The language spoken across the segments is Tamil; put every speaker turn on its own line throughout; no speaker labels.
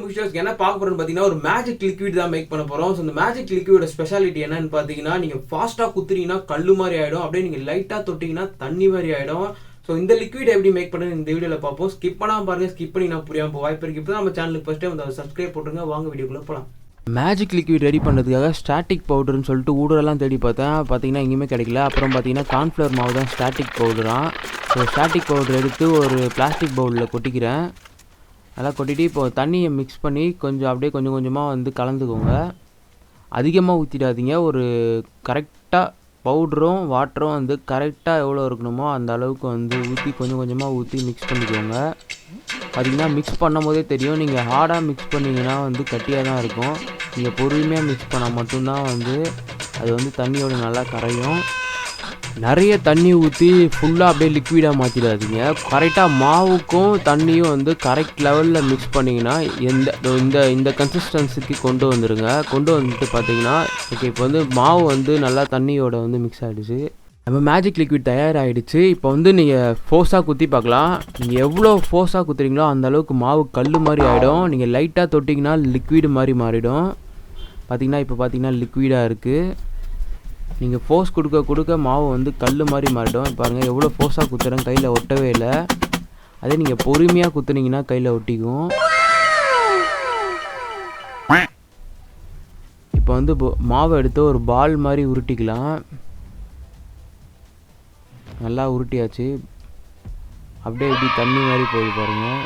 முடிச்சிட்டு என்ன பார்க்க போறோம்னு பார்த்தீங்கன்னா ஒரு மேஜிக் லிக்விட் தான் மேக் பண்ண போறோம். ஸோ இந்த மேஜிக் லிக்விடோட ஸ்பெஷாலிட்டி என்னன்னு பார்த்தீங்கன்னா நீங்கள் ஃபாஸ்ட்டாக குத்துறீங்கன்னா கல்லு மாதிரி ஆகிடும், அப்படியே நீங்கள் லைட்டாக தொட்டிங்கன்னா தண்ணி மாதிரி ஆகிடும். ஸோ இந்த லிக்விட் எப்படி மேக் பண்ணுறது இந்த வீடியோவில் பார்ப்போம். ஸ்கிப் பண்ணாமல் பாருங்க, ஸ்கிப் பண்ணி நான் புரியாமல் போக வாய்ப்பு இருக்குது. இப்போ தான் நம்ம சேனலுக்கு ஃபஸ்ட் டைம் வந்து சப்ஸ்கிரைப் போட்டுருங்க. வாங்க வீடியோக்குள்ளே போகலாம். மேஜிக் லிக்விட் ரெடி பண்ணுறதுக்காக ஸ்டாட்டிக் பவுடர்னு சொல்லிட்டு ஊடரெல்லாம் தேடி பார்த்தீங்கன்னா எங்கேயுமே கிடைக்கல. அப்புறம் பார்த்தீங்கன்னா கார்ன்ஃப்ளவர் மாவு தான் ஸ்டாட்டிக் பவுடராக. ஸோ ஸ்டாட்டிக் பவுடர் எடுத்து ஒரு பிளாஸ்டிக் பவுலில் கொட்டிக்கிறேன். நல்லா கொட்டிட்டு இப்போ தண்ணியை மிக்ஸ் பண்ணி கொஞ்சம் கொஞ்சமாக வந்து கலந்துக்கோங்க. அதிகமாக ஊற்றிடாதீங்க. ஒரு கரெக்டாக பவுடரும் வாட்டரும் வந்து கரெக்டாக எவ்வளோ இருக்கணுமோ அந்த அளவுக்கு வந்து ஊற்றி கொஞ்சமாக ஊற்றி மிக்ஸ் பண்ணிக்கோங்க. பார்த்திங்கன்னா மிக்ஸ் பண்ணும் போதே தெரியும், நீங்கள் ஹார்டாக மிக்ஸ் பண்ணிங்கன்னா வந்து கட்டியாக தான் இருக்கும். நீங்கள் பொறுமையாக மிக்ஸ் பண்ணால் மட்டும்தான் வந்து அது வந்து தண்ணியோட நல்லா கரையும். நிறைய தண்ணி ஊற்றி ஃபுல்லாக அப்படியே லிக்விடாக மாற்றிடாதீங்க. கரெக்டாக மாவுக்கும் தண்ணியும் வந்து கரெக்ட் லெவலில் மிக்ஸ் பண்ணிங்கன்னா இந்த கன்சிஸ்டன்சிக்கு கொண்டு வந்துடுங்க. கொண்டு வந்துட்டு பார்த்தீங்கன்னா ஓகே, இப்போ வந்து மாவு வந்து நல்லா தண்ணியோட வந்து மிக்ஸ் ஆகிடுச்சு. நம்ம மேஜிக் லிக்விட் தயாராகிடுச்சு. இப்போ வந்து நீங்கள் ஃபோர்ஸாக குத்தி பார்க்கலாம். நீங்கள் எவ்வளோ ஃபோர்ஸாக குத்துறீங்களோ அந்த அளவுக்கு மாவு கல் மாதிரி ஆகிடும். நீங்கள் லைட்டாக தொட்டிங்கன்னா லிக்விடு மாதிரி மாறிடும். இப்போ பார்த்தீங்கன்னா லிக்விடாக இருக்குது. நீங்கள் ஃபோர்ஸ் கொடுக்க மாவு வந்து கல் மாதிரி மாறிடும். பாருங்கள் எவ்வளோ ஃபோர்ஸாக குத்துறேன், கையில் ஒட்டவே இல்லை. அதே நீங்கள் பொறுமையாக குத்துனீங்கன்னா கையில் ஒட்டிக்கும். இப்போ வந்து மாவை எடுத்து ஒரு பால் மாதிரி உருட்டிக்கலாம். நல்லா உருட்டியாச்சு. அப்படியே இப்படி தண்ணி மாதிரி போகுது பாருங்கள்.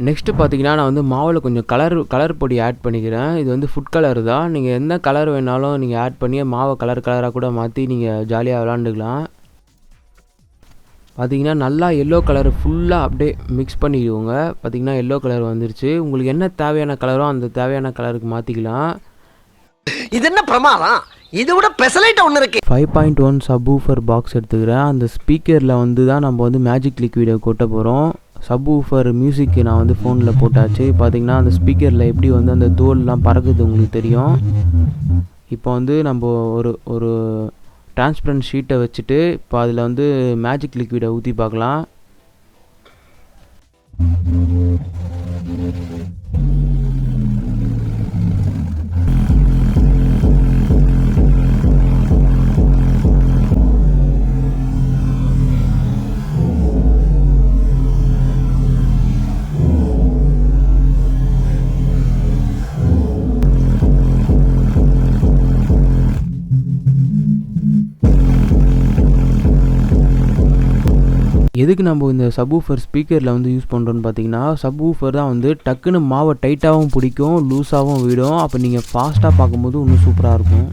நெக்ஸ்ட்டு பார்த்தீங்கன்னா நான் வந்து மாவில் கொஞ்சம் கலர் பொடி ஆட் பண்ணிக்கிறேன். இது வந்து ஃபுட் கலர் தான். நீங்கள் எந்த கலர் வேணாலும் நீங்கள் ஆட் பண்ணி மாவை கலராக கூட மாற்றி நீங்கள் ஜாலியாக விளாண்டுக்கலாம். பார்த்தீங்கன்னா நல்லா எல்லோ கலர் ஃபுல்லாக அப்படியே மிக்ஸ் பண்ணிடுவோங்க. பார்த்தீங்கன்னா எல்லோ கலர் வந்துருச்சு. உங்களுக்கு என்ன தேவையான கலரோ அந்த தேவையான கலருக்கு மாற்றிக்கலாம்.
இது என்ன பிரமாதம், இது விட ஸ்பெஷலைட் ஒன்று இருக்கு.
5.1 சப்வூஃபர் பாக்ஸ் எடுத்துக்கிறேன். அந்த ஸ்பீக்கரில் வந்து தான் நம்ம வந்து மேஜிக் லிக்விடை கொட்ட போகிறோம். சப்வூஃபர் மியூசிக்கு நான் வந்து ஃபோனில் போட்டாச்சு. பார்த்திங்கன்னா அந்த ஸ்பீக்கரில் எப்படி வந்து அந்த தோல்லாம் பறக்குது உங்களுக்கு தெரியும். இப்போ வந்து நம்ம ஒரு டிரான்ஸ்பரண்ட் ஷீட்டை வச்சுட்டு இப்போ அதில் வந்து மேஜிக் லிக்விடை ஊற்றி பார்க்கலாம். எதுக்கு நம்ம இந்த சப்வூஃபர் ஸ்பீக்கரில் வந்து யூஸ் பண்ணுறோன்னு பார்த்தீங்கன்னா, சப்வூஃபர் தான் வந்து டக்குன்னு மாவை டைட்டாகவும் பிடிக்கும், லூஸாகவும் விடும். அப்போ நீங்கள் ஃபாஸ்ட்டாக பார்க்கும்போது இன்னும் சூப்பராக இருக்கும்.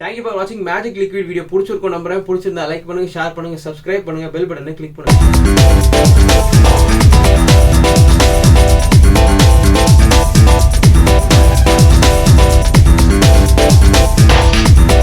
Thank you for watching Magic Liquid video. பிடிச்சிருக்கும் நம்புறேன். பிடிச்சிருந்தா லைக் பண்ணுங்க, ஷேர் பண்ணுங்க, சப்ஸ்கிரைப் பண்ணுங்க, பெல் பட்டனை கிளிக் பண்ணுங்க.